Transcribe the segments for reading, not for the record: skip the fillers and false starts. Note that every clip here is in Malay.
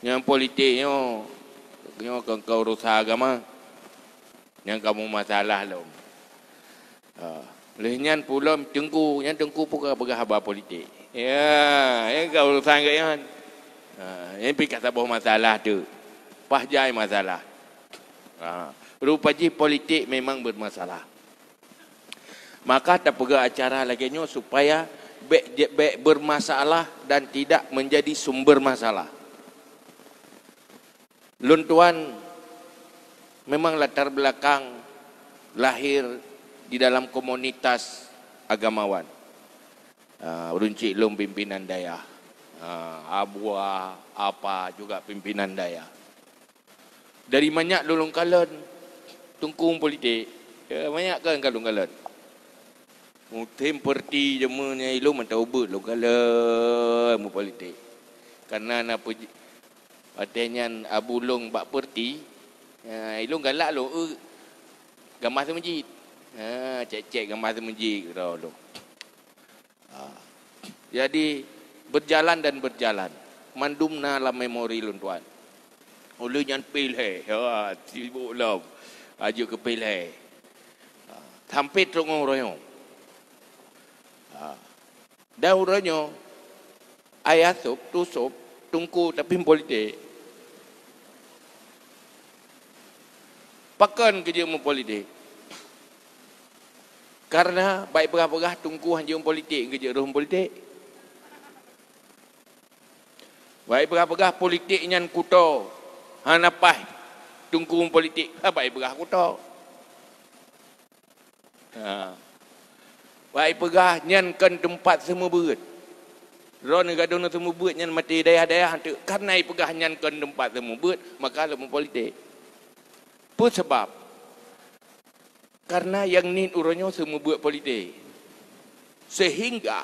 Yang politiknya kau urusan agama. Yang kamu masalah lah. Lehnyan pula tengku, yang tengku pun berhabar politik. Ya, yang kau urusan ke yang. Yang pergi kata bahawa masalah tu. Pahjai masalah. Rupanya politik memang bermasalah. Maka tak pergi acara lagi supaya baik bermasalah dan tidak menjadi sumber masalah. Luntuan memang latar belakang lahir di dalam komunitas agamawan. Runcik Lum pimpinan daya. Abua apa juga pimpinan daya. Dari banyak lulung kalan tungkung politik. Ya, banyak kan kalung kalan. Mutim perti jemunya ilmu mentau ubut lu kalan mu politik. Karena napa artinya abulung bak perti ilung galak lu gambar semajid. Cek-cek gambar semajid lu. Jadi berjalan dan berjalan. Mandumna la memori lun tuan. Ulu nyan pilih. Sibuk lah. Ajuk ke pilih. Sampai terung royong. Dan uranya ayah sup, tusuk, tungku tapi politik. Pakan kerja mu politik. Karena baik perah-perah tungku hanya politik kerja roh politik. Baik perah-perah politik nyan kuto. Hanapai tungku politik. Baik perah kuto. Baik perah nyan kan tempat semua berat. Ron gadon semua berat nyan mati daya-daya hantu. Karena perah nyan kan tempat semua berat, maka lu politik. Apa sebab? Karena yang ni urangnya semua buat politik. Sehingga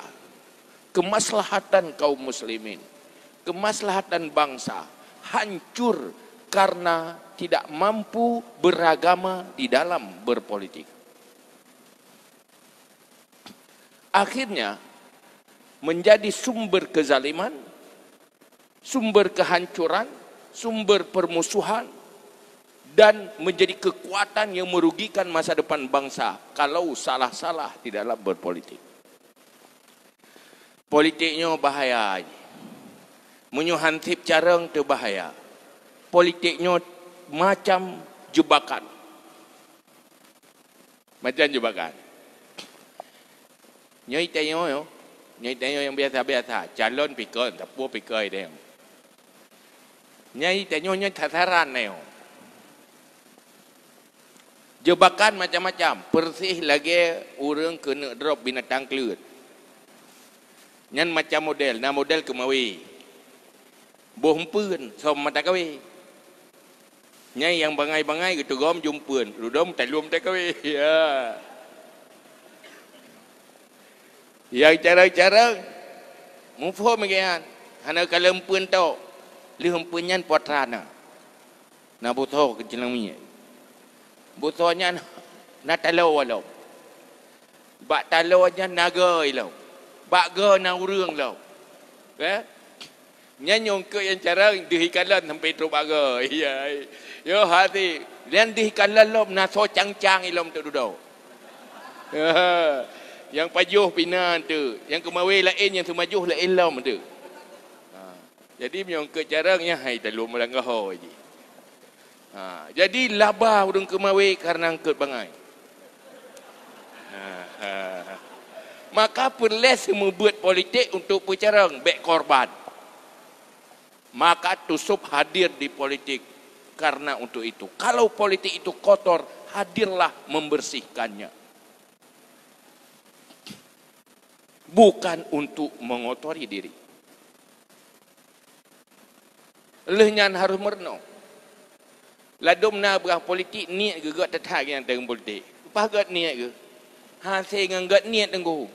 kemaslahatan kaum muslimin, kemaslahatan bangsa hancur karena tidak mampu beragama di dalam berpolitik. Akhirnya menjadi sumber kezaliman, sumber kehancuran, sumber permusuhan, dan menjadi kekuatan yang merugikan masa depan bangsa kalau salah-salah di dalam berpolitik. Politiknya bahaya. Menyuhantip carang tu bahaya. Politiknya macam jebakan. Macam jebakan. Nyai tanya yang biasa-biasa. Calon pikir, tapi pikir dia. Nyai tanya sasaran dia. Jebakan macam-macam. Persih lagi orang kena drop binatang kelut. Nyan macam model. Nah model kemawi. Bohmpun. Som mata kawi. Nyai yang bangai-bangai gitu gom jumpun. Ludom talum tak kawi. Ya. Yang cara-cara. Mufo magian. Hana kalempun tau. Lihempun nyan potrana. Nah butuh kecilang minyak. Butuhnya nak talau walau. Bak talau aja naga ilau. Bak ga na urang lau. Nyanyong ke yang cara dihikalan sampai tu baga. Ya. Yo hati. Dan dihikalan lau na so cang-cang ilau tu duduk. Yang pajuh pinan tu. Yang kemawi lain yang semajuh lain lau tu. Jadi nyong ke caranya hai talu melangah je. Jadi labah urang kemawi karena angkut bangai. Maka perlu semua buat politik untuk bercarang baik korban. Maka tusup hadir di politik karena untuk itu. Kalau politik itu kotor, hadirlah membersihkannya. Bukan untuk mengotori diri. Lehnyan harus merenung. Ladum na berah politik niat ke gak tetap yang tengah politik. Apa gak niat ke? Hasil dengan gak niat tengah.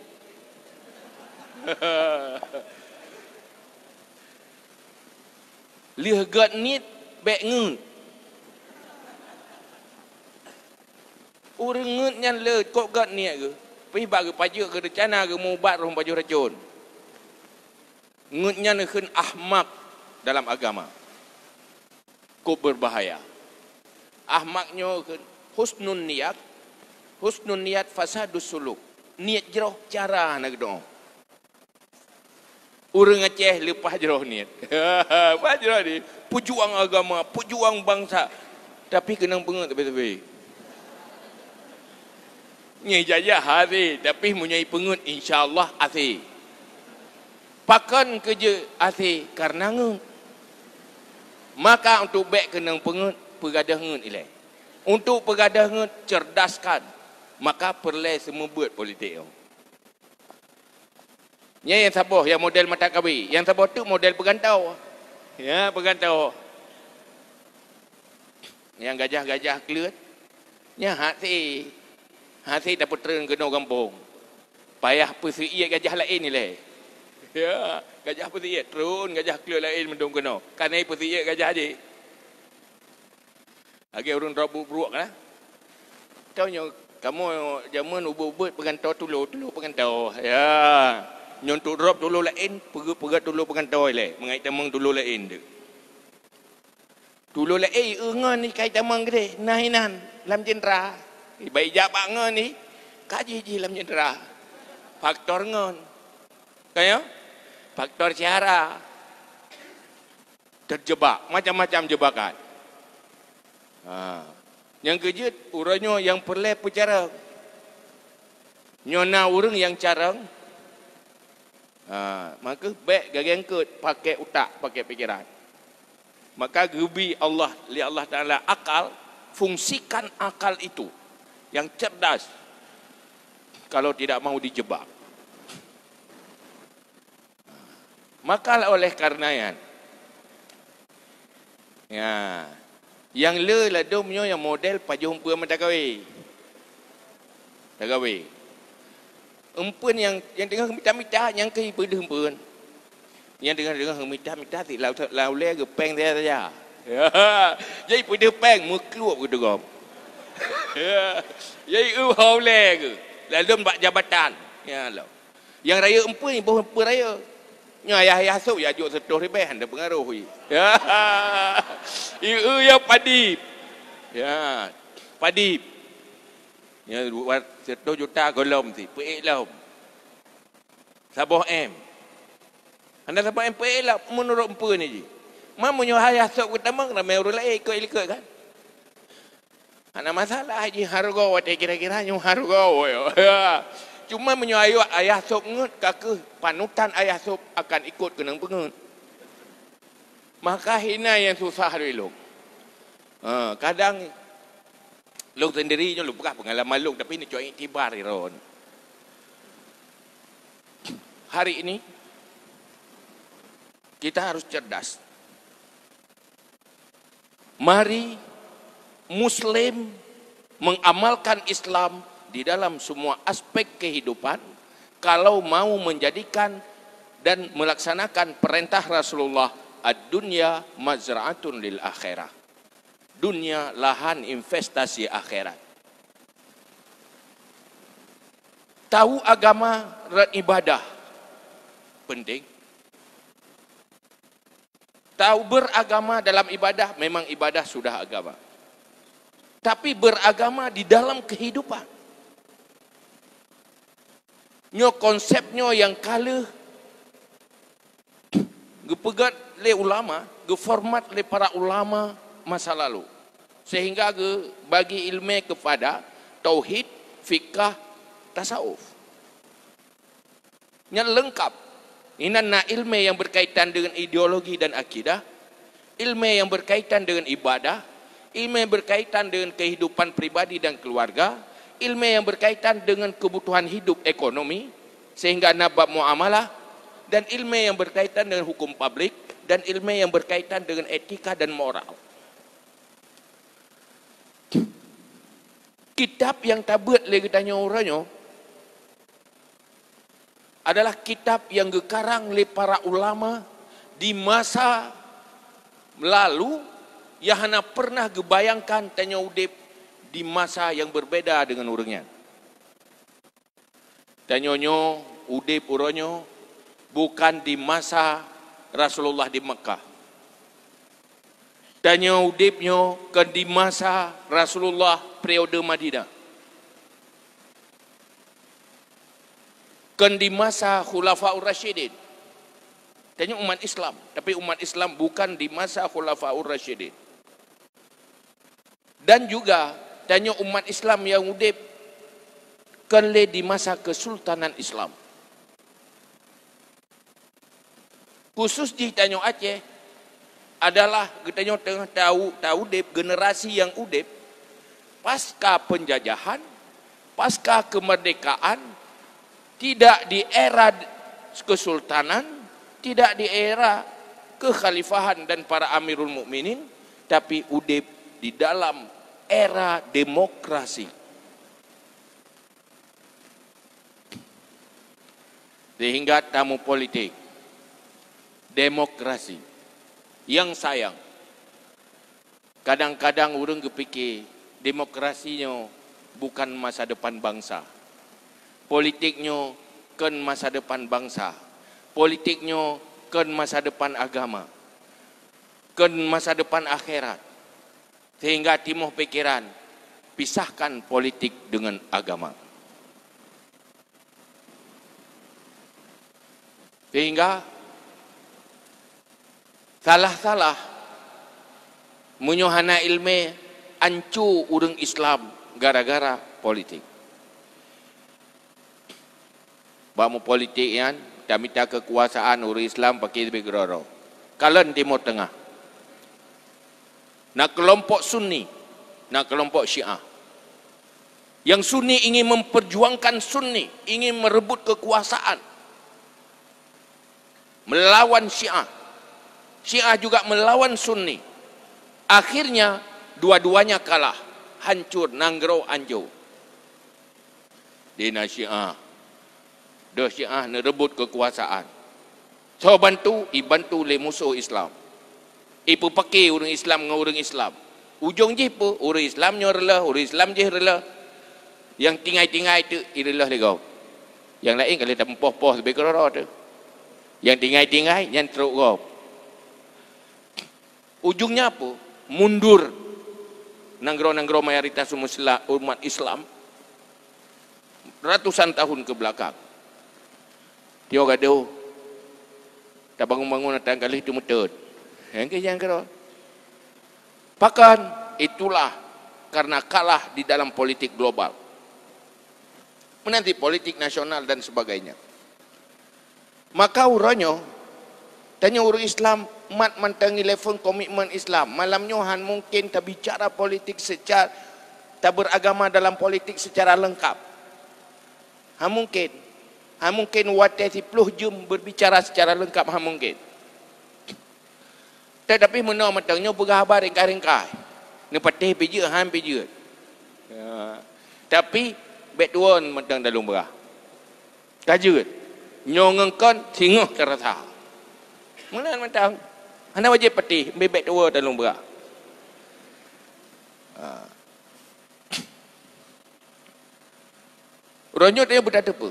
Lihat gak niat baik ngut. Orang ngut yang le kok gak niat ke? Pergi bagi pajak ke rencana ke mubat rumah pajak racun. Ngutnya nekun ahmak dalam agama. cukup berbahaya. Ahmaknya husnun niat fasadus suluk. Niat jeroh cara nak doa. Orang Aceh lepas jeroh niat. Lepas jeroh ni, pejuang agama, pejuang bangsa. Tapi kena pengut tepi-tepi. Nyai jajah hati, tapi munyai pengut insya-Allah hati. Pakan kerja hati karena ngut. Maka untuk baik kena pengut, pegadah ngut ilai. Untuk pegadah ngut cerdaskan, maka perlu semua buat politik. Yang sabar, yang model mata kawi. Yang sabar tu model pegantau. Ya, pegantau. Yang gajah-gajah kelut. Ya, hati dapat tren kena kampung. Payah persiat gajah lain ni lah. Ya, gajah persiat turun, gajah kelut lain mendung kena. Karena persiat gajah je. Lagi orang rabuk-buruk lah. Taunya kamu zaman ubut-ubut pegantau tulu pegantau. Ya. Nyontuk drop tulu lain, pergi tulu pegantau le. Mengai tamang tulu lain tu. Tulu lain engan ni kai tamang gede. Nahinan lam jendera. Baik jabak ngan ni kaji lam jendera. Faktor ngan. Kaya? Faktor cara. Terjebak, macam-macam jebakan. Yang kejut, urangnya yang perlu percara. Nyona urang yang carang. Maka baik gagangkut pakai utak, pakai pikiran. Maka gebi Allah, li Allah Ta'ala akal, fungsikan akal itu yang cerdas. Kalau tidak mau dijebak. Maka oleh karenanya, ya, yang le lah domnya yang model pajumpa mentagawi. Tagawi. Empun yang tengah minta-minta yang ke pada empun. Yang tengah minta-minta ti lau le ke peng dia saja. Ya. Jadi pada peng meklup ke degom. Ya. Jadi hau le ke. Lalu bak jabatan. Ya lo. Yang raya empun ni bawa empun raya. Nya ayah sok ya juk setuh ribe handa pengaruh. Ya. Ya padip. Ya. Padip. Ya buat 1 juta golom ti, peik lah. Sabah M. Anda sabah M peik lah menurut empa ni je. Mamunyo hayah sok pertama ramai orang lain ikut kan. Ana masalah haji harga wate kira-kira nyu harga ya. Cuma menyo ayah sok ngut kake panutan ayah sok akan ikut kenang pengut. Maka hina yang susah dulu. Kadang Long sendiri je lupa pengalaman long tapi ni cuai iktibar iron. Hari ini kita harus cerdas. Mari Muslim mengamalkan Islam di dalam semua aspek kehidupan kalau mau menjadikan dan melaksanakan perintah Rasulullah ad-dunya mazra'atun lil akhirah. Dunia lahan investasi akhirat. Tahu agama dan ibadah penting. Tahu beragama dalam ibadah memang ibadah sudah agama. Tapi beragama di dalam kehidupan. Nyo konsepnya yang kala gepegat le ulama, geformat le para ulama masa lalu. Sehingga bagi ilmu kepada tauhid, fikah, tasawuf. Yang lengkap. Ini ilmu yang berkaitan dengan ideologi dan akidah, ilmu yang berkaitan dengan ibadah, ilmu yang berkaitan dengan kehidupan pribadi dan keluarga, ilmu yang berkaitan dengan kebutuhan hidup ekonomi, sehingga nabab muamalah, dan ilmu yang berkaitan dengan hukum publik, dan ilmu yang berkaitan dengan etika dan moral. Kitab yang tabut lagi tanya orangnya adalah kitab yang gekarang oleh para ulama di masa lalu yang hana pernah gebayangkan tanya udip di masa yang berbeda dengan orangnya. Tanyonyo udip orangnya bukan di masa Rasulullah di Mekah, Tanya udipnya kan di masa Rasulullah periode Madinah. Kan di masa Khulafaur Rasyidin. Tanya umat Islam, tapi umat Islam bukan di masa Khulafaur Rasyidin. Dan juga tanya umat Islam yang udip kan le di masa Kesultanan Islam. Khusus di Tanjung Aceh adalah kita tengah tahu udip generasi yang udip pasca penjajahan, pasca kemerdekaan, tidak di era kesultanan, tidak di era kekhalifahan dan para amirul mukminin, tapi udip di dalam era demokrasi. Sehingga tamu politik demokrasi yang sayang kadang-kadang orang kepikir demokrasinya bukan masa depan bangsa, politiknya kan masa depan bangsa, politiknya kan masa depan agama, kan masa depan akhirat, sehingga timuh pikiran pisahkan politik dengan agama. Sehingga salah-salah menyohana ilmu ancu urang Islam gara-gara politik. Bamu politik yang dah minta kekuasaan urang Islam pakai lebih geroro. Kalian Timur Tengah. Nak kelompok Sunni, nak kelompok Syiah. Yang Sunni ingin memperjuangkan Sunni, ingin merebut kekuasaan, melawan Syiah. Syiah juga melawan Sunni. Akhirnya dua-duanya kalah, hancur, nanggro, anjo. Dina Syiah, dah Syiah merebut kekuasaan. So bantu, ibantu le musuh Islam. Ipu pakai orang Islam dengan orang Islam. Ujung je pun orang Islam nyorlah, orang Islam je rela. Yang tinggai-tinggai tu irilah legau. Yang lain kalau tak mempoh-poh lebih kerara tu. Yang tinggai-tinggai yang teruk kau. Ujungnya apa? Mundur nanggro-nanggro mayoritas umat Islam ratusan tahun ke belakang. Dia gaduh tak bangun-bangun datang kali itu metut. Yang kira pakan itulah karena kalah di dalam politik global, menanti politik nasional dan sebagainya. Maka uranyo tanya orang Islam mat mantangi level komitmen Islam. Malamnya han mungkin tak bicara politik secara tak beragama dalam politik secara lengkap. Han mungkin watasi 10 jam berbicara secara lengkap han mungkin. Tetapi menau matangnya bergabar ringkai-ringkai. Ni patih pijak han pijak. Ya. Tapi betuan matang dalam berah. Kajut. Nyongengkan singoh terasa. Mana matang? Hana wajib peti bebek tua dalam berak. Ronyot dia berada apa?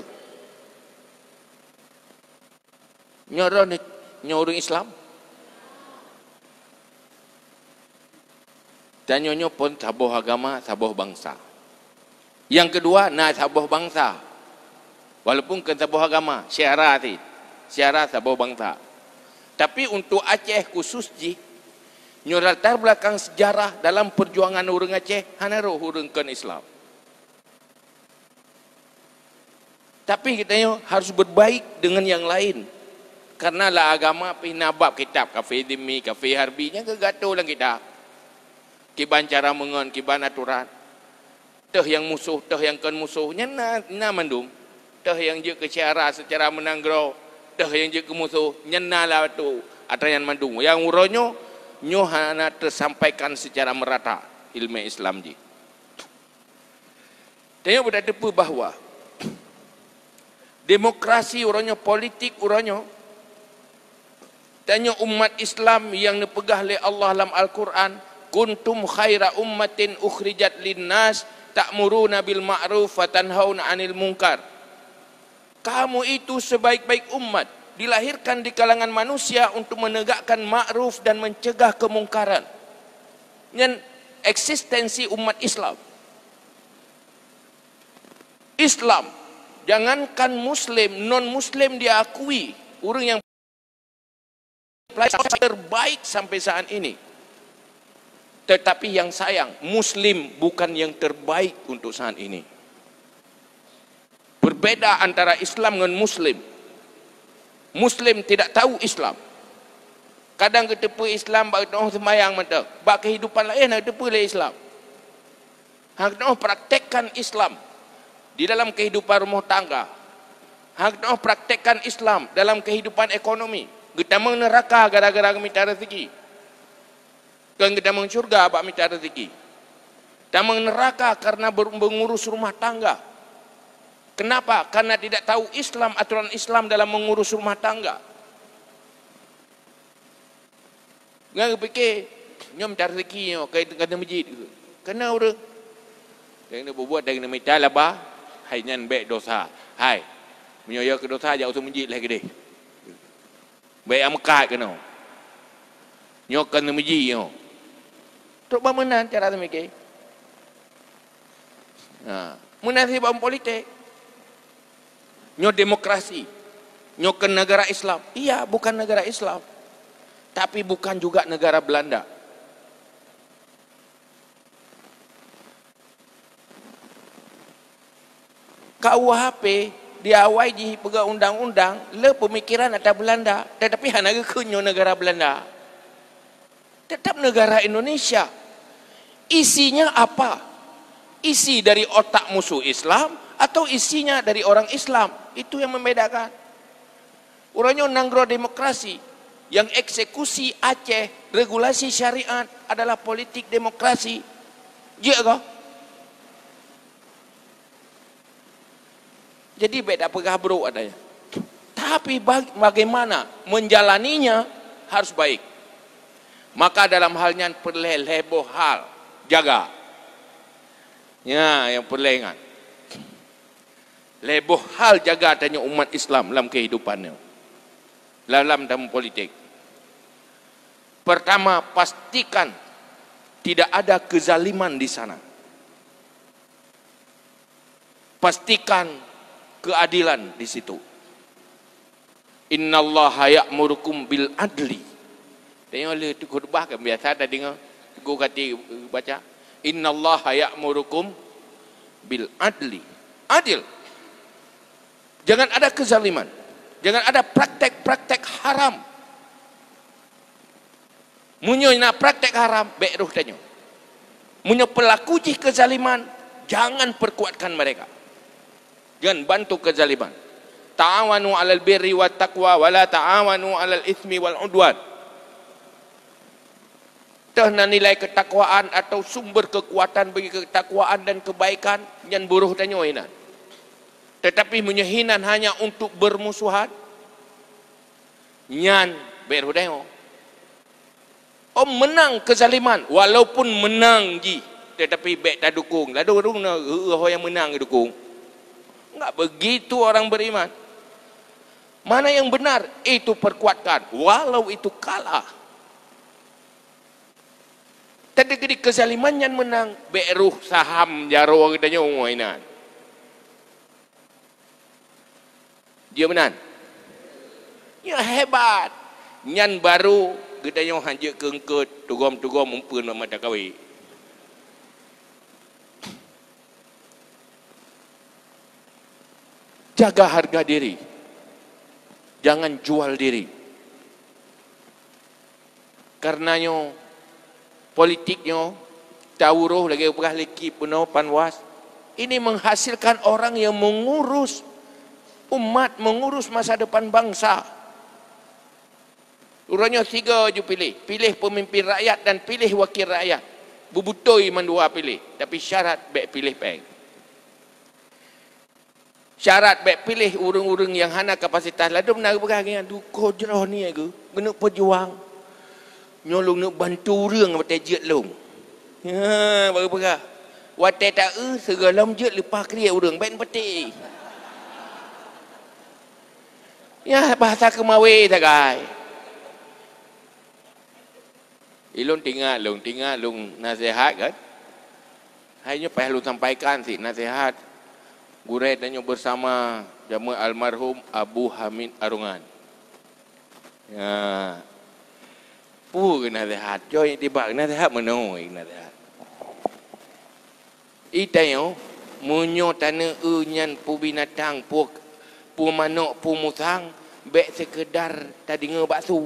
Nyorong Islam. Dan nyonya pun sabuh agama, sabuh bangsa. Yang kedua, sabuh bangsa. Walaupun kan sabuh agama, syiarah sabuh bangsa. Tapi untuk Aceh khusus latar belakang sejarah dalam perjuangan orang Aceh hanaruh orang kan Islam. Tapi kita harus berbaik dengan yang lain. Karena lah agama pinabab kitab kafe demi kafe harbinya kegato lang kita. Kiban cara mengon, kiban aturan. Teh yang musuh, teh yang kan musuhnya na mandum. Teh yang je kecara secara menanggro. Dah yang je kemusuh nyenalah tu atayan mandung yang uronyo nyohana tersampaikan secara merata ilmu Islam ji. Tanya berada depu bahawa demokrasi uronyo, politik uronyo, tanya umat Islam yang dipegah oleh Allah dalam Al-Quran, kuntum khaira ummatin ukhrijat linnas ta'muruna bil ma'ruf wa tanhauna 'anil munkar. Kamu itu sebaik-baik umat, dilahirkan di kalangan manusia untuk menegakkan ma'ruf dan mencegah kemungkaran. Ngan eksistensi umat Islam. Islam, jangankan Muslim, non-Muslim diakui orang yang terbaik sampai saat ini. Tetapi yang sayang, Muslim bukan yang terbaik untuk saat ini. Berbeda antara Islam dengan Muslim. Muslim tidak tahu Islam. Kadang kita pergi Islam, bak kita sembahyang mata, bak kehidupan lain kita pergi Islam. Hak kita praktekkan Islam di dalam kehidupan rumah tangga. Hak kita praktekkan Islam dalam kehidupan ekonomi. Kita mau neraka gara-gara minta rezeki. Kan kita mau surga bak minta rezeki. Kita mau neraka karena mengurus rumah tangga. Kenapa? Karena tidak tahu Islam, aturan Islam dalam mengurus rumah tangga. Nggak fikir, nyom cari rezeki kena masjid. Kena orang. Yang berbuat dengan minta lah bah, hai nyan baik dosa. Hai, menyoya ke dosa jauh tu masjid lagi deh. Baik amekat kena. Nyok kena masjid nyo. Tok bagaimana cara tu mikir? Munasib bang politik. Nyo demokrasi. Nyo ke negara Islam. Iya, bukan negara Islam. Tapi bukan juga negara Belanda. KUHP diawai di pegang undang-undang le pemikiran atas Belanda, tetapi hanya kenyo negara Belanda. Tetap negara Indonesia. Isinya apa? Isi dari otak musuh Islam atau isinya dari orang Islam? Itu yang membedakan. Orangnya nanggro demokrasi. Yang eksekusi Aceh, regulasi syariat adalah politik demokrasi. Ya kah? Jadi beda pegah bro adanya. Tapi bagaimana menjalaninya harus baik. Maka dalam halnya perlu lebo hal jaga. Ya, yang perlu ingat. Lebo hal jaga adanya umat Islam dalam kehidupannya. Dalam politik. Pertama, pastikan tidak ada kezaliman di sana. Pastikan keadilan di situ. Innallaha ya'murukum bil adli. Tengok le tu khutbah kan biasa ada dengar. Go kata baca. Innallaha ya'murukum bil adli. Adil. Jangan ada kezaliman. Jangan ada praktek-praktek haram. Munyo nak praktek haram, baik ruh tanya. Munyo pelaku jih kezaliman, jangan perkuatkan mereka. Jangan bantu kezaliman. Ta'awanu 'alal birri wat taqwa wa la ta'awanu 'alal itsmi wal 'udwan. Tahna nilai ketakwaan atau sumber kekuatan bagi ketakwaan dan kebaikan yang buruh tanya ina. Tetapi menyehinan hanya untuk bermusuhan. Nyan berhudeng. Om menang kezaliman walaupun menang ji, tetapi baik tak dukung. Lalu dukung yang menang dukung. Enggak begitu orang beriman. Mana yang benar itu perkuatkan walau itu kalah. Tadi kezaliman yang menang beruh saham jaro katanya ngoinan. Dia menang. Ya hebat. Nyan baru gedanya hanjak kengket tugom-tugom mumpun mata kawi. Jaga harga diri. Jangan jual diri. Karenanya politiknya tawuruh lagi pegah leki penuh panwas. Ini menghasilkan orang yang mengurus umat, mengurus masa depan bangsa. Urangnya tiga je pilih. Pilih pemimpin rakyat dan pilih wakil rakyat. Bubutoi mandua pilih. Tapi syarat baik pilih peng. Syarat baik pilih urung-urung yang hana kapasitas. Lalu benar berkata, aduh kau jerah ni aku. Kena perjuang. Nyolong nak bantu orang watai jet long. Ya, baru berkata. Watai tak segalam jet lepas kriya orang. Baik peti. Ya, bahasa kemawi tak guys. Ilun tinggal lung nasihat kan. Hanya payah lu sampaikan sih nasihat. Gureh tanya bersama jama almarhum Abu Hamid Arungan. Ya. Pu nasihat, joy tiba nasihat menoi nasihat. Itayo munyo tanah nyan pu binatang pu manok pu musang bek sekedar tadi ngebaksu.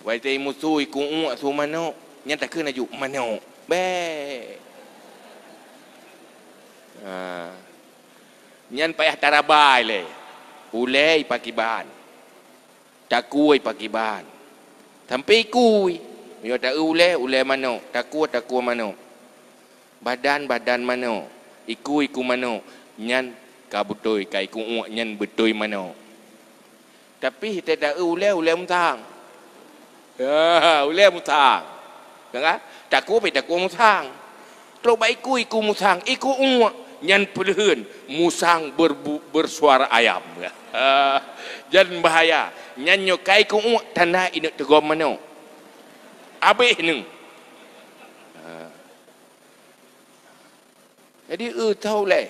Wai tei musuh iku su manok nyata kena aju manok bek. Nyan payah tarabai le. Ulei pakiban. Takui pakiban. Sampai kui. Yo tak ulei mano. Takua mano. Badan mano. Iku mano. Nyan kabutoi kai ku nyan betoi mano. Tapi kita tak ulei musang. Ulei musang. Kan? Takua musang. Terus iku musang. Iku nyan pelehun musang bersuara ayam. Jangan bahaya. Nyan nyokai ku tanah ini tegom mano. Abih ni. Jadi tahu le.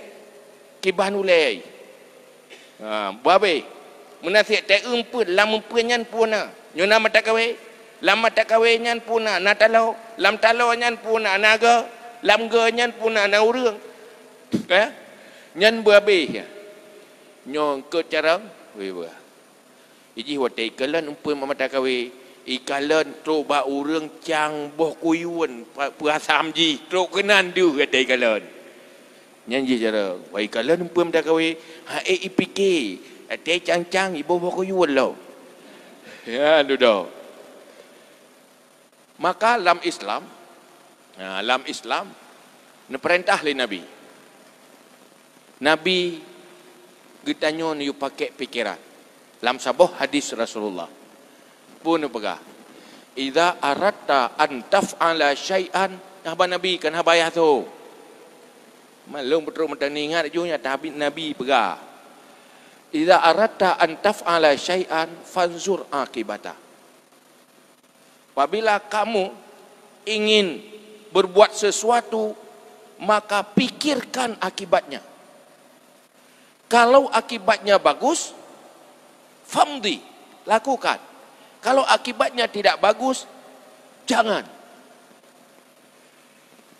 Kiban ulai. Babe. Menasihat tak umpun lam umpun nyan puna. Nyona mata kawe. Lam mata kawe nyan puna na talau. Lam talau nyan puna naga. Lam ge nyan puna na urang. Ka? Nyan babe. Nyong ke carang. We ba. Iji hotai kalan umpun mata kawe. Ikalan troba urang cang boh kuyuan puasam ji tro kenan du hotai kalan. Nyan ji cara. Wa ikalan umpun mata kawe ha IPK. Ate cang ibu boh kuyuan lo. Ya dudo. Maka dalam Islam perintah le Nabi. Nabi getanyo ni pakai pikiran. Dalam sebuah hadis Rasulullah. Pun pegah. Idza aratta an taf'ala syai'an, nahba Nabi kan habayah tu. Malung betul mentang ingat junya tapi Nabi pegah. Idza aratta an taf'ala syai'an fanzur akibata. Apabila kamu ingin berbuat sesuatu, maka pikirkan akibatnya. Kalau akibatnya bagus, famdi, lakukan. Kalau akibatnya tidak bagus, jangan.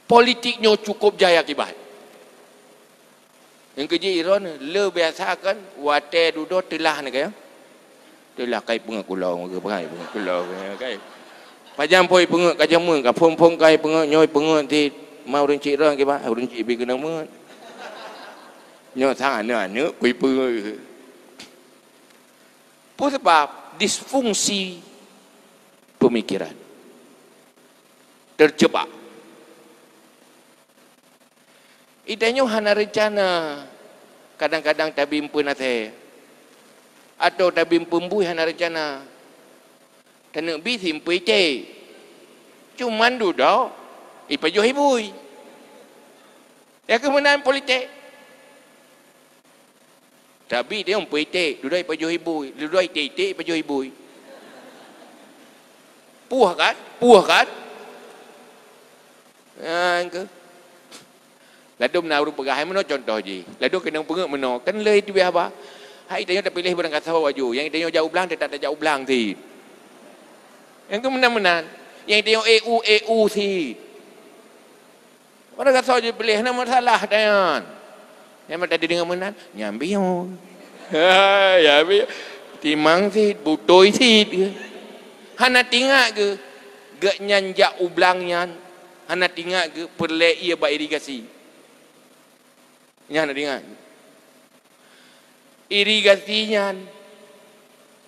Politiknya cukup jaya akibat. Yang kejiran, le biasa kan, wate duduk telah ni kaya. Telah kai pengakulau, kai pengakulau, kai. Pajam poi pengak kajam mun, kapong kai pengak nyoi pengak ti mau rinci orang kaya, rinci bi kena mun. Nyoi sang ane kui pengak. Pun sebab disfungsi pemikiran terjebak. Itanya hana rencana kadang-kadang tabim pun ate atau tabim pembui hana rencana tanak bisim puite cuman duduk ipajo hibui ya kemenangan politik. Tapi dia puite duduk ipajo hibui duduk ite ipajo hibui. Puah kan? Ke Ladum na rupa gahay meno contoh ji. Ladum kena pengak meno kan le itu apa? Hai tanya tak pilih barang kata waju. Yang tanya jauh belang tak jauh belang ti. Yang tu menang. Yang tanya EU ti. Barang kata waju pilih nama salah dayan. Yang mata dengan menang nyambi yo. Ya bi timang ti butoi ti. Hana tingak ke gak nyanjak ublangnya. Hana tingak ke perle ia ba irigasi. Nya hana tingak. Irigasinya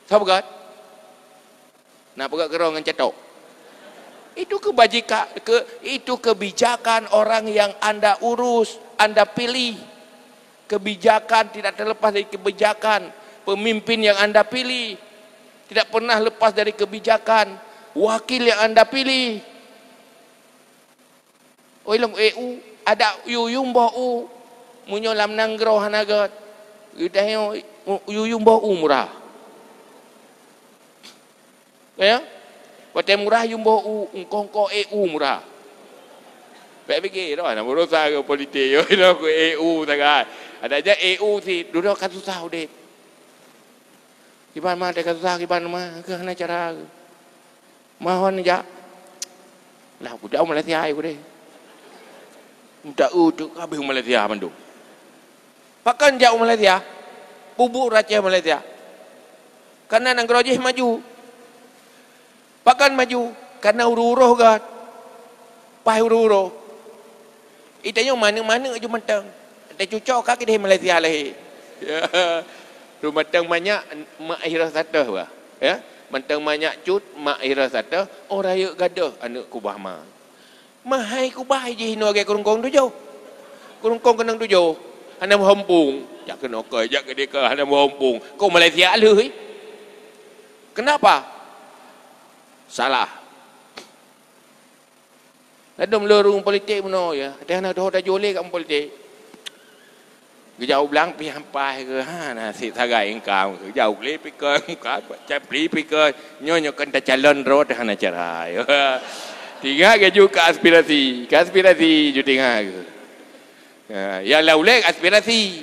sahabat nak pegang kerong dengan cetok. Itu kebijakan orang yang Anda urus, Anda pilih. Kebijakan tidak terlepas dari kebijakan pemimpin yang Anda pilih. Tidak pernah lepas dari kebijakan wakil yang Anda pilih. Oilam EU ada yuyum bau munyo lam nanggro hanagat. Itayo yuyum bau murah. Ya? Pakai murah jumbo kongko EU murah. Baik fikir dah nak berusaha ke politik yo ke EU sangat. Ada aja EU si duduk kan susah udah. Kiban mah dekat susah kiban mah ke hana cara. Mahon ja. Lah budak Malaysia aku deh. Budak tu kabeh Malaysia mandu. Pakan jauh Malaysia. Bubuk raja Malaysia. Karena nang gerojih maju. Pakan maju karena uru-uruh gat. Pai uru-uruh. Itanya mana-mana aja mentang. Ada cucok kaki di Malaysia lah. Ya. Tu mentang banyak mak akhirah satu bah. Ya. Mentang banyak cut mak akhirah satu orang yuk gaduh anak kubah mah. Mahai kubah je hino ke kurungkong tu jauh. Kurungkong kenang tu jauh. Hana berhampung. Jak kena ke jak ke dia ke hana berhampung. Kau Malaysia lu. Kenapa? Salah. Ada melorong politik mana ya? Ada anak dah jolek kat politik. Jauh belang pi hampai ke ha nasi sagai engkau ke jauh le pi ke muka cai pri pi ke nyonya kan ta calon road hana cara. Tiga ke juga aspirasi. Aspirasi ju tinggal ke. Ya laulek aspirasi.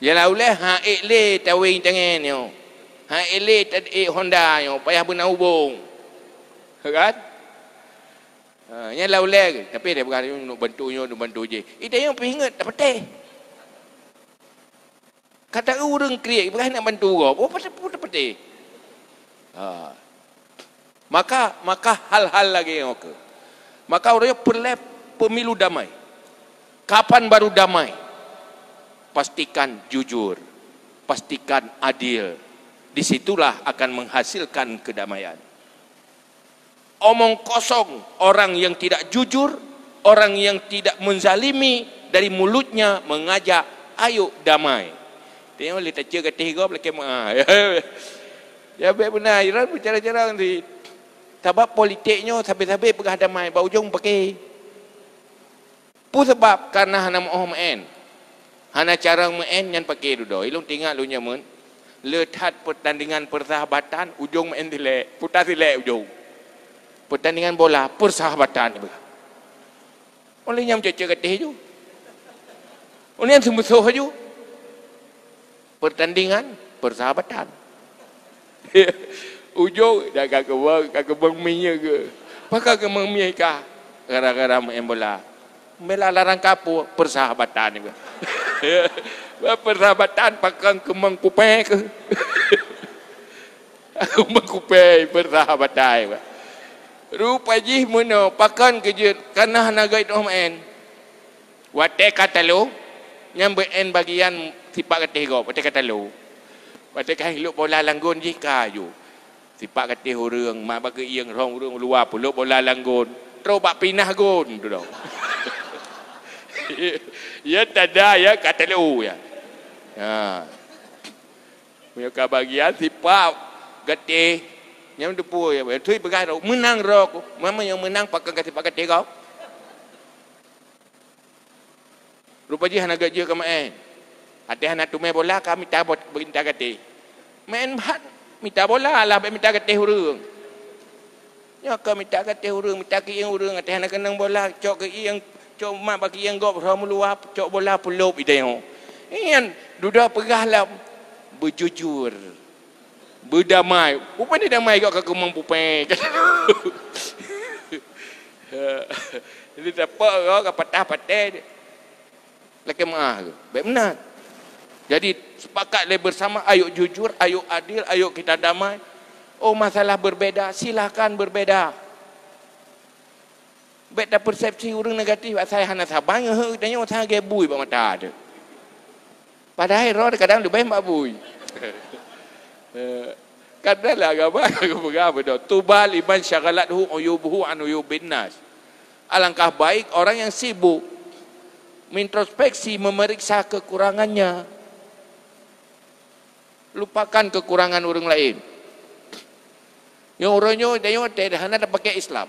Ya laulek ha le tawing tangan yo. Ha le tad Honda yo payah beuna hubung. Kan? Yang laulek tapi dia bukan nak bantu je. Itu yang pingat tak patih. Kata orang kriak bukan nak bantu kau. Apa tak patih. Maka hal-hal lagi yang okey. Maka orangnya perlu pemilu damai. Kapan baru damai? Pastikan jujur. Pastikan adil. Disitulah akan menghasilkan kedamaian. Omong kosong orang yang tidak jujur, orang yang tidak menzalimi dari mulutnya mengajak ayo damai. Tengok boleh tak cakap tiga boleh kemah. Ya benar Iran bicara-bicara nanti. Sebab politiknya sampai-sampai pegah damai bau ujung pakai. Pu sebab karena hana mau main. Hana cara main yang pakai dulu. Ilung tinggal lu nyamun. Letat pertandingan persahabatan ujung main dilek, putar dilek ujung. Pertandingan bola persahabatan. Oleh yang cecek ketih ju. Oleh yang semusuh ju. Pertandingan persahabatan. Ujung dah kagak bang minyak ke. Pakak ke bang minyak kah? Gara-gara main bola. Bela larang kapu persahabatan. Persahabatan pakang kemang kupai ke. Kemang kupai persahabatan. Rupa jih mana pakan kerja karena naga itu main. Wate kata lo yang ben bagian sifat kata go wate kata lo. Wate kah hidup bola langgon jika ju. Sifat kata orang mak bagi yang orang luar puluk bola langgon. Terus bak pinah gon tu dah. Ya tada ya kata lo ya. Ha. Punya bagian sifat kata yang depu ya, tu bergai menang rok, mama yang menang pakai pakai kau. Rupa je hana gaji ke main. Hati hana tu main bola kami minta minta kata. Main bat minta bola lah, minta kata hurung. Ya kami minta kata hurung, minta ke yang hurung, hati hana kenang bola, cok ke yang cok mak bagi yang gop ramu luar, cok bola pulup itu yang. Ian duda pegahlah berjujur. Berdamai. Rupanya damai kau kemang pupai. Jadi dapat kau patah-patah. Lagi mah. Baik benar. Jadi sepakat bersama, ayo jujur, ayo adil, ayo kita damai. Oh masalah berbeda, silakan berbeda. Baik dah persepsi orang negatif, saya hanya sabang, tanya saya gebui pak mata ada. Padahal roh kadang lebih mbak bui. Kadalah agama agama dah. Tuba liman syaghalathu uyubuhu an uyubin nas. Alangkah baik orang yang sibuk introspeksi, memeriksa kekurangannya. Lupakan kekurangan orang lain. Yang orangnya tengok hana dah pakai Islam.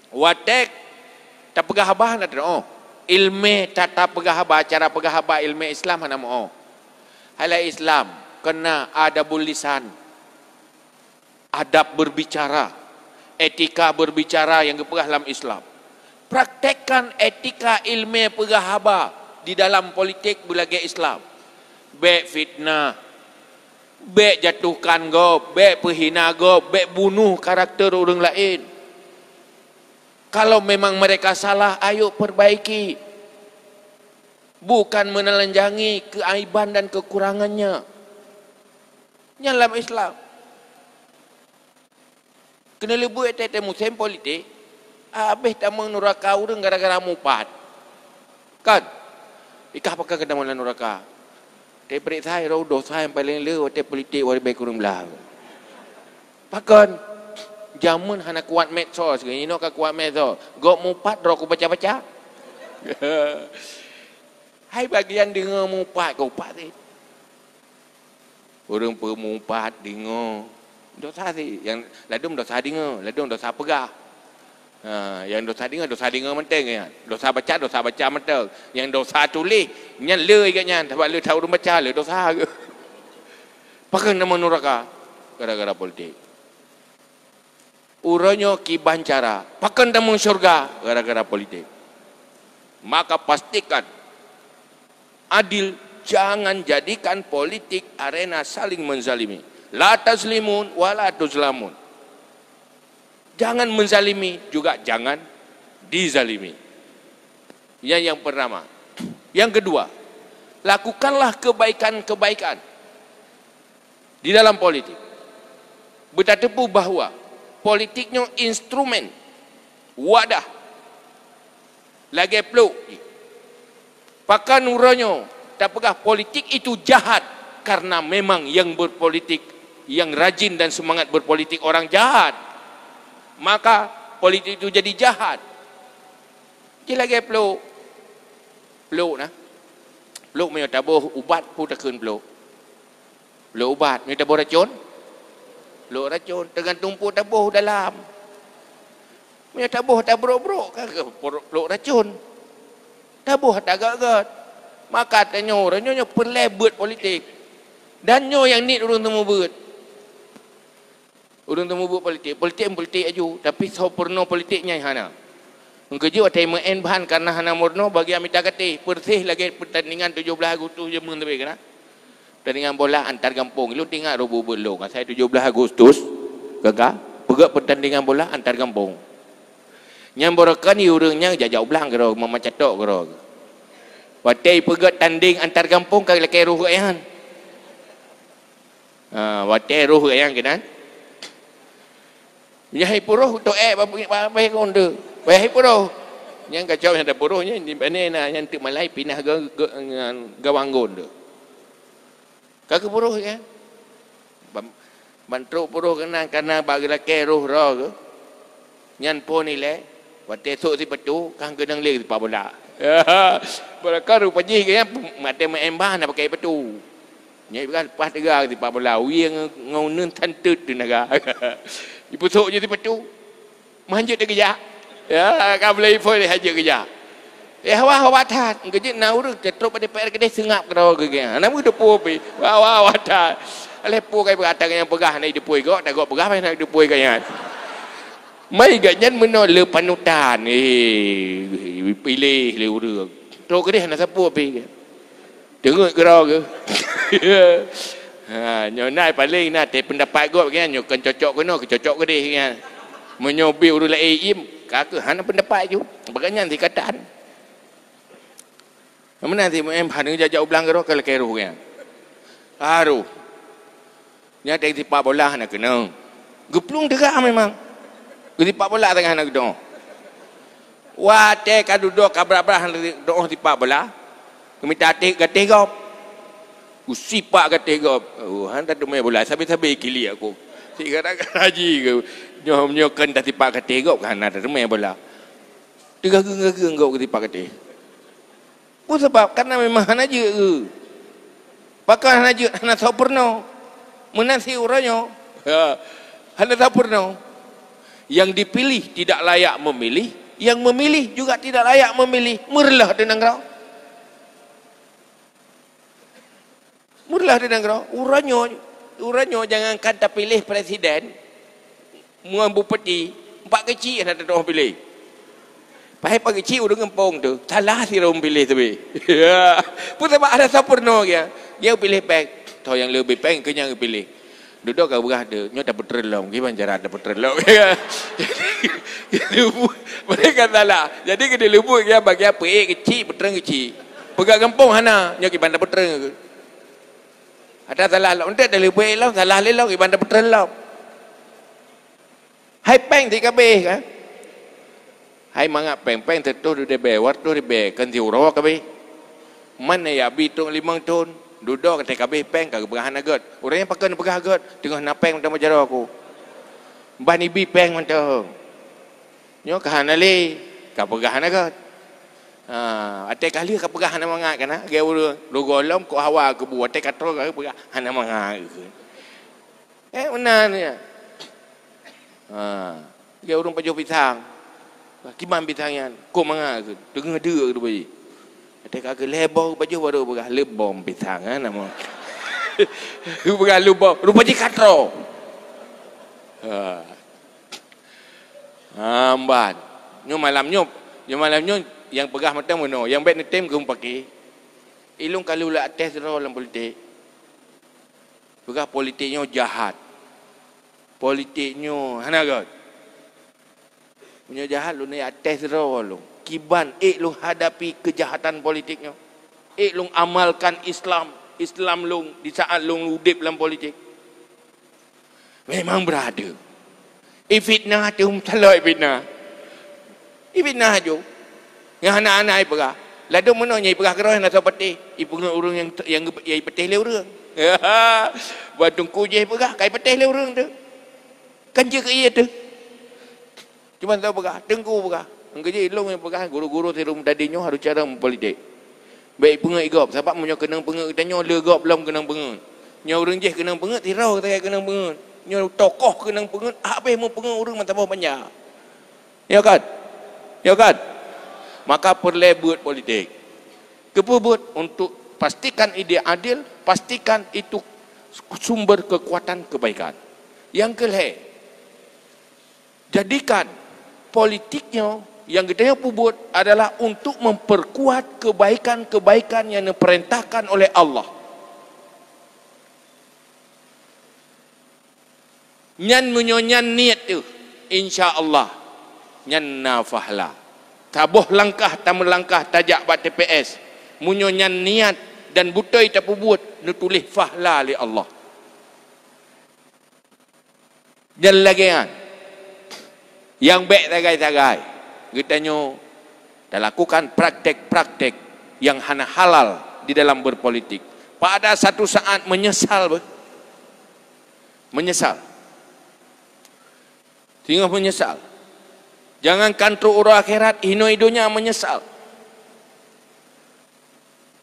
Watek tak pegah abah nak oh. Ilmu tata pegah abah, cara pegah abah ilmu Islam hana mau. Halai Islam kena adabul lisan. adab berbicara, etika berbicara yang keperah dalam Islam. Praktekkan etika ilmu perahaba di dalam politik berlaga Islam. Baik fitnah, baik jatuhkan go, baik perhina go, baik bunuh karakter orang lain. Kalau memang mereka salah, ayo perbaiki. Bukan menelanjangi keaiban dan kekurangannya. Yang dalam Islam. Kena lebu tete musim politik, habis tamang neraka orang gara-gara mupat. Kan? Ikah pakai kena mula neraka. Te perik saya rau dosa yang paling le te politik wari baik kurang belah. Pakan jamun hana kuat medsos ke ino ka kuat medsos. Gok mupat ro ku baca-baca. Hai bagian dengar mupat kau upat ni. Orang pemumpat dengar dosa si yang ladum dosa dengar, ladum dosa pegah. Yang dosa dengar penting kan. Dosa baca penting. Yang dosa tulis nyan le ikatnya sebab le tahu orang baca le dosa ke. Pakai nama neraka gara-gara politik. Uranyo ki bancara, pakai nama syurga gara-gara politik. Maka pastikan adil, jangan jadikan politik arena saling menzalimi. La tazlimun wa la tuzlamun. Jangan menzalimi, juga jangan dizalimi. Yang pertama. Yang kedua, lakukanlah kebaikan-kebaikan di dalam politik. Bertepu bahwa politiknya instrumen, wadah, lagi peluk. Pakan uranyo, tak pegah politik itu jahat karena memang yang berpolitik, yang rajin dan semangat berpolitik orang jahat. Maka politik itu jadi jahat. Dia lagi peluk. Peluk nah. Peluk punya tabuh ubat pun takkan peluk. Peluk ubat punya tabuh racun. Peluk racun tergantung pun tabuh dalam. Punya tabuh tak berok-berok kan peluk racun. Tabuh tak agak-agak. Maka tanya orangnya perlebet politik. Dan nyo yang ni urung temu beut. Urung temu beut politik. Politik aju, tapi sempurna politiknya hana. Engkeju atai men bahan karena hana murno bagi amita kate bersih lagi pertandingan 17 Agustus je mun tapi kana. Pertandingan bola antar kampung. Lu tengok robo belong. Saya 17 Agustus gagal pegak pertandingan bola antar kampung. Nyam borokan urangnya jajau belang gero mamacatok gero. Watai pegak tanding antar kampung kag laki ruh ayan. Watai ruh ayan kenan. Nyai puruh to apa konde. Wahai puruh. Yang kacau yang ada puruhnya di mana yang tu malai pindah gawanggon tu. Kak puruh kan. Bantu puruh karena bagi laki ruh roh ke. Nyan pun ni le. Watai sok si petu kang kedang le di bola. Berkah rupa ji kan mate maembah nak pakai petu. Nyai kan pas tegak di bola. Wiang ngau nun tantut tu naga. Dipusuk je tu. Manjut dia kejak. Ya, kan boleh info dia haja kejak. Hawa tat. Kejak naur cetrop pada PR kedai sengap kau ke. Nama depu pi. Hawa tat. Lepu kai berata yang pegah nak depui gok, tak gok pegah nak depui kan. Mai ganyan menolak panutan. Pilih le urang. Tro kedai nak sapu pi. Dengar kerau ke. Nyonai paling nak te pendapat gop kan nyo kan cocok kono cocok ke deh kan menyobi urul aim kak hana pendapat ju baganya nanti kataan mana nanti em hanu jajak ulang gero kalau keru kan haru nya te tipa bola nak kena geplung tegak memang tipa bola tengah nak do wa te kadudok kabrabra do tipa bola minta te gate gop usipak kata kau, hanta tu main bola, sampai kili aku. Si kadang haji ke, nyom kan dah tipak kata kau, kan ada tu main bola. Tiga kau tipak kata. Pun sebab karena memang hana je ke, pakai hana je hana sempurna, menasi orangnya, hana sempurna. Yang dipilih tidak layak memilih, yang memilih juga tidak layak memilih, murlah dengan kau. Murlah dia negara. Uranyo jangan kata pilih presiden. Muan bupati, 4 kecil ada orang pilih. Pai pagi kecil udah ngempong tu. Salah si orang pilih tu be. Ya. Pun sebab ada sempurna dia. Dia pilih pek. Tahu yang lebih pek ke yang pilih. Duduk kau berah tu, nyo dapat terlong. Gimana cara dapat terlong? Mereka salah. Jadi kena lubuk dia bagi apa? Kecil, peterang kecil. Pegang gempong hana, nyo gimana dapat terlong? Ada salah lah. Untuk dah lubuk lah, salah lah, gimana dapat terlong? Hai peng di kabeh kan? Hai mangap peng-peng tertu di bewar tu di be kan diuro kabeh. Mana ya bitung 5 tahun duduk kata kabeh peng kagak pegahan agat. Orang yang pakai pegah agat tengah na peng macam jaro aku. Bani bi peng macam. Nyo kahana le ka pegahan agat. Ate kali ka pegahan mangat kana ge lu golom ko hawa ke buat ate katro ka pegahan mangat. Mana ni? Ge urung pajo pisang. Kiman pisangnya, kau mangga ke? Dengar dia tu bayi. Ada kagak lebor baju baru berah lebom pisang nama. Berah lebom, rupa je katro. Amban. Nyo malam nyo yang pegah matang mono, yang baik netem ke pakai. Ilung kalau lah tes dalam politik. Pegah politiknya jahat. Politiknya hanagat. Punya jahat lu ni atas raw lu. Kiban lu hadapi kejahatan politiknya. Lu amalkan Islam lu di saat lu udip dalam politik. Memang berada. Fitnah tu talai fitnah. Fitnah tu. Yang anak-anak ai pegah. Ladu mana nyai pegah kerah nak seperti ibu orang yang yai petih le orang. Batung kujih pegah kai petih le orang tu. Kan je ke ia tu. Cuma tahu pegah, tengku pegah. Engkau je ilung yang pegah, guru-guru tirum tadinya harus cara mempolitik. Baik pengen igop, sebab punya kenang pengen kita nyo legop belum kenang pengen. Nyo orang je kenang pengen, tirau kita kenang pengen. Nyo tokoh kenang pengen, apa yang mau pengen orang mantap banyak. Ya kan? Ya kan? Maka perlu buat politik. Kebuat untuk pastikan ide adil, pastikan itu sumber kekuatan kebaikan. Yang kelima, jadikan politiknya yang kita buat adalah untuk memperkuat kebaikan-kebaikan yang diperintahkan oleh Allah. Nyan menyonyan niat tu, insya Allah nyan nafahla. Tabuh langkah tamu langkah tajak bat TPS. Menyonyan niat dan butoi tak buat nutulis fahla li Allah. Dan lagi kan. Yang baik tagai-tagai katanya dah lakukan praktek-praktek yang hana halal di dalam berpolitik. Pada satu saat menyesal. Menyesal. Tinggal menyesal. Jangankan terurah akhirat, hino-hidonya menyesal.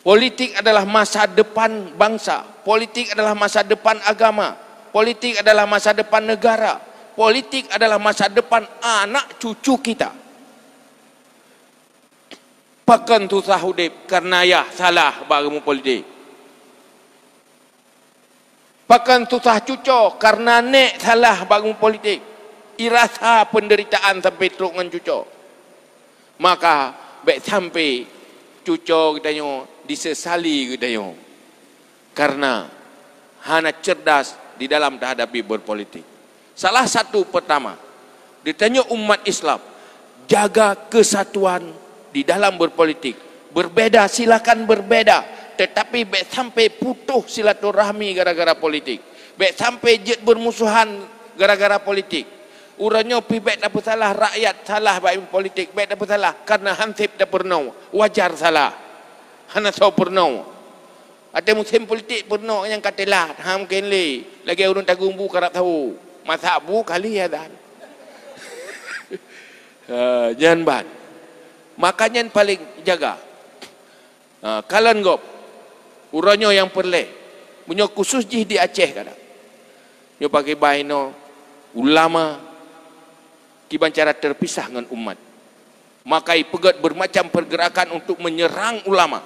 Politik adalah masa depan bangsa. Politik adalah masa depan agama. Politik adalah masa depan negara. Politik adalah masa depan anak cucu kita. Pakan tu sahudip karena ya salah bagamu politik. Pakan tu sah cucu karena nek salah bagamu politik. Irasa penderitaan sampai teruk dengan cucu. Maka baik sampai cucu kita nyo disesali kita nyo. Karena hana cerdas di dalam menghadapi berpolitik. Salah satu pertama, ditanya umat Islam, jaga kesatuan di dalam berpolitik. Berbeda silakan berbeda, tetapi baik sampai putus silaturahmi gara-gara politik. Baik sampai jet bermusuhan gara-gara politik. Urangnya pibek tak salah, rakyat salah baik politik, baik tak salah karena hansip tak pernah, wajar salah. Hana tahu pernah. Ada musim politik pernah yang katelat, ham kenli, lagi urang tagumbu karap tahu. Masa bu kali ya dan jangan ban. Makanya yang paling jaga. Kalian gop, uranyo yang perle, punya khusus jih di Aceh kadang. Nyo pakai baino ulama kiban cara terpisah dengan umat. Makai pegat bermacam pergerakan untuk menyerang ulama.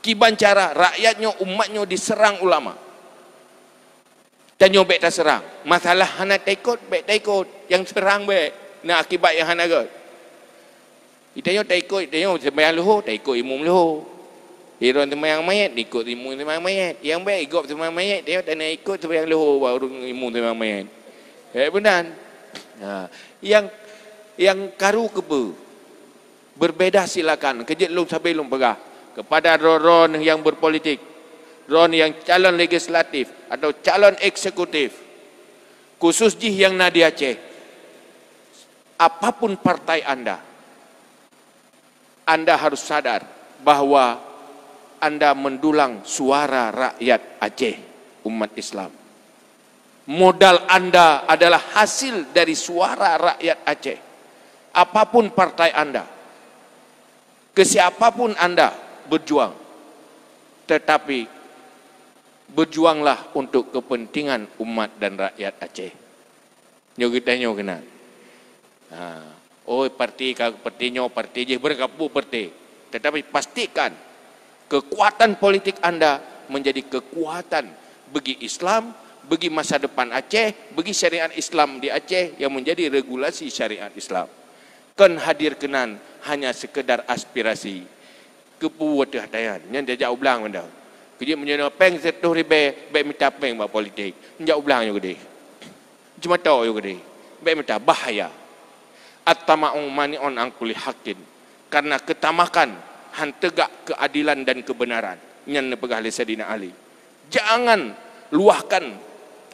Kiban cara rakyatnya umatnya diserang ulama. Tanya baik tak serang. Masalah hana tak ikut, baik tak ikut. Yang serang baik. Nak akibat yang hana ikut. Tanya tak ikut, tanya sembahyang luhur, tak ikut imam luhur. Hiron sembahyang mayat, ikut imam sembahyang mayat. Yang baik ikut sembahyang mayat, tanya tak nak ikut sembahyang luhur, baru imam sembahyang mayat. Benar. Yang karu keba. Berbeza silakan. Kejut lu sampai lu pegah. Kepada ron yang berpolitik. Ron yang calon legislatif atau calon eksekutif, khusus yang Nadi Aceh, apapun partai Anda harus sadar bahwa Anda mendulang suara rakyat Aceh, umat Islam. Modal Anda adalah hasil dari suara rakyat Aceh. Apapun partai Anda, ke siapapun Anda berjuang, tetapi berjuanglah untuk kepentingan umat dan rakyat Aceh. Nyo kita nyo kena. Parti nyo parti je berkapu parti. Tetapi pastikan kekuatan politik Anda menjadi kekuatan bagi Islam, bagi masa depan Aceh, bagi syariat Islam di Aceh yang menjadi regulasi syariat Islam. Kan hadir kenan hanya sekedar aspirasi. Kepuwatah dayan. Yang dia jauh belang benda. Kerja menjadi peng setuh ribe, baik minta peng buat politik. Menjauh belang juga deh. Cuma tahu juga deh. Baik minta bahaya. At-tama'u mani'un an kulli haqqin. Karena ketamakan hantegak keadilan dan kebenaran. Yang nepegah oleh Sayyidina Ali. Jangan luahkan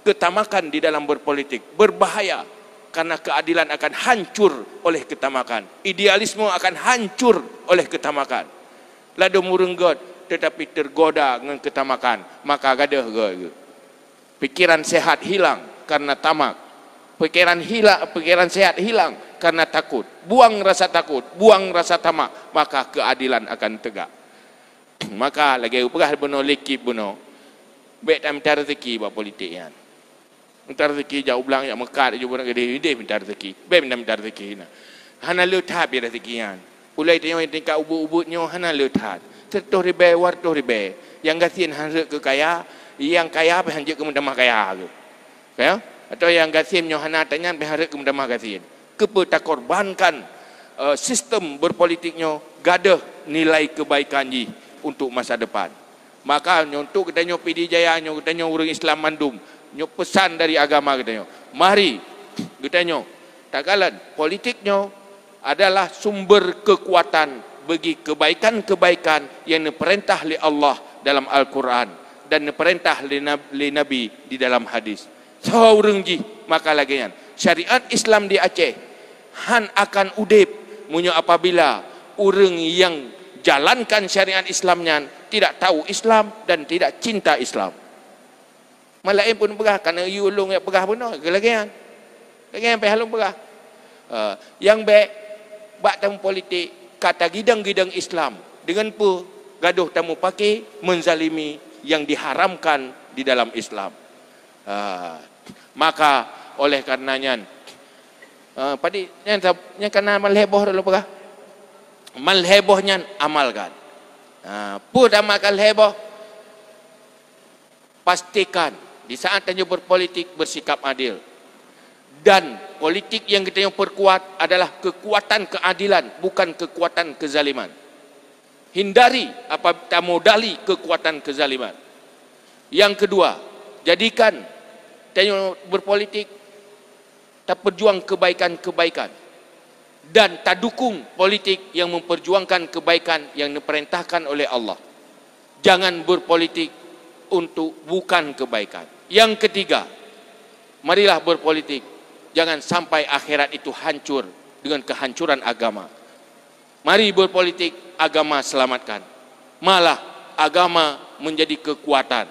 ketamakan di dalam berpolitik. Berbahaya. Karena keadilan akan hancur oleh ketamakan. Idealisme akan hancur oleh ketamakan. Lado murenggot tetapi tergoda dengan ketamakan, maka gadah ge. Pikiran sehat hilang karena tamak. Pikiran sehat hilang karena takut. Buang rasa takut, buang rasa tamak, maka keadilan akan tegak. Maka lagi upah buno lekip buno. Baik tak minta rezeki buat politik yan. Minta rezeki jauh belang yang mekat je budak gede dia minta rezeki. Baik minta rezeki na. Hana leuthat bi rezeki yan. Ulai tengok tingkat ubut-ubutnya hana leuthat. Tertuh ribe, wartuh ribe. Yang gasin hanjuk ke kaya, yang kaya apa hanjuk ke mendamah kaya ke. Kaya? Atau yang gasin nyohana tanya apa hanjuk ke mendamah gasin. Kepa tak korbankan sistem berpolitiknya gadah nilai kebaikan ji untuk masa depan. Maka untuk kita nyo PD Jaya, kita nyo orang Islam mandum, nyo pesan dari agama kita nyo. Mari kita nyo takalan politiknya adalah sumber kekuatan bagi kebaikan-kebaikan yang diperintah oleh Allah dalam Al-Quran dan diperintah oleh Nabi di dalam hadis. Seorang ji maka lagian syariat Islam di Aceh han akan udip munyo apabila orang yang jalankan syariat Islamnya tidak tahu Islam dan tidak cinta Islam. Malain pun pegah kerana you ulung yang pegah pun lagian halung pegah. Yang baik bak tamu politik kata gidang-gidang Islam dengan pu gaduh tamu pakai menzalimi yang diharamkan di dalam Islam. Maka oleh karenanya padi yang kena malheboh dulu pegah. Malhebohnya amalkan. Pu amalkan heboh. Pastikan di saat anda berpolitik bersikap adil. Dan politik yang kita perkuat adalah kekuatan keadilan, bukan kekuatan kezaliman. Hindari apabila modali kekuatan kezaliman. Yang kedua, jadikan kita berpolitik tak berjuang kebaikan-kebaikan dan tak dukung politik yang memperjuangkan kebaikan yang diperintahkan oleh Allah. Jangan berpolitik untuk bukan kebaikan. Yang ketiga, marilah berpolitik. Jangan sampai akhirat itu hancur dengan kehancuran agama. Mari berpolitik, agama selamatkan. Malah agama menjadi kekuatan.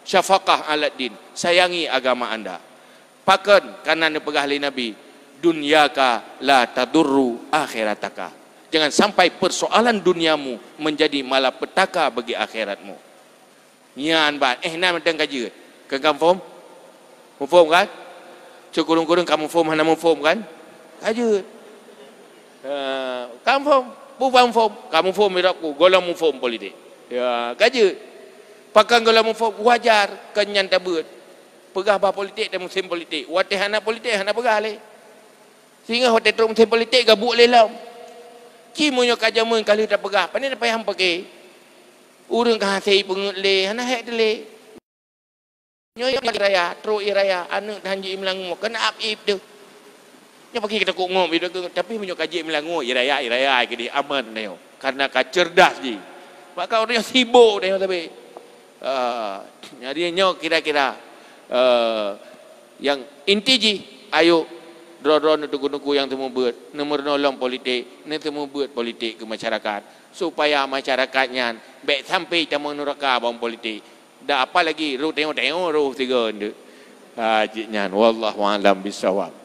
Syafaqah ala din, sayangi agama anda. Pakan karena dipegah oleh Nabi, dunyaka la tadurru akhirataka. Jangan sampai persoalan duniamu menjadi malapetaka bagi akhiratmu. Nyan ba, nak mentang kaji. Kagam form? Form kan? Kurung-kurung kamu form, mana form kan? Kaji. Kamu form, bukan form. Kamu form mirakku, golong form politik. Ya, kaji. Pakai golong form wajar, kenyan tabut. pegah bah politik dan musim politik. Watih anak politik, anak pegah leh. Sehingga hotel terus musim politik gabuk leh lah. Cimunya kajamun kali tak pegah. Pandai nak payah pakai. Urang kahasai pengut leh, anak hek leh. Nyoy raya, terus raya, anak hanji Melangu, kena up-ip tu. Nya pakai kita kok ngom itu, tapi menyo kaji Melangu, raya ke dia aman neo. Karena ka cerdas ji. Maka orang yang sibuk neo tapi. Jadi nyo kira-kira yang inti ji, ayo dro-dro nuku-nuku yang temu buat, nomor nolong politik, ne temu buat politik ke masyarakat supaya masyarakatnya baik sampai tamu neraka bang politik. Dah apa lagi, ru tengok-tengok ru tiga ndu. Hajitnya wallahu alam bisawab.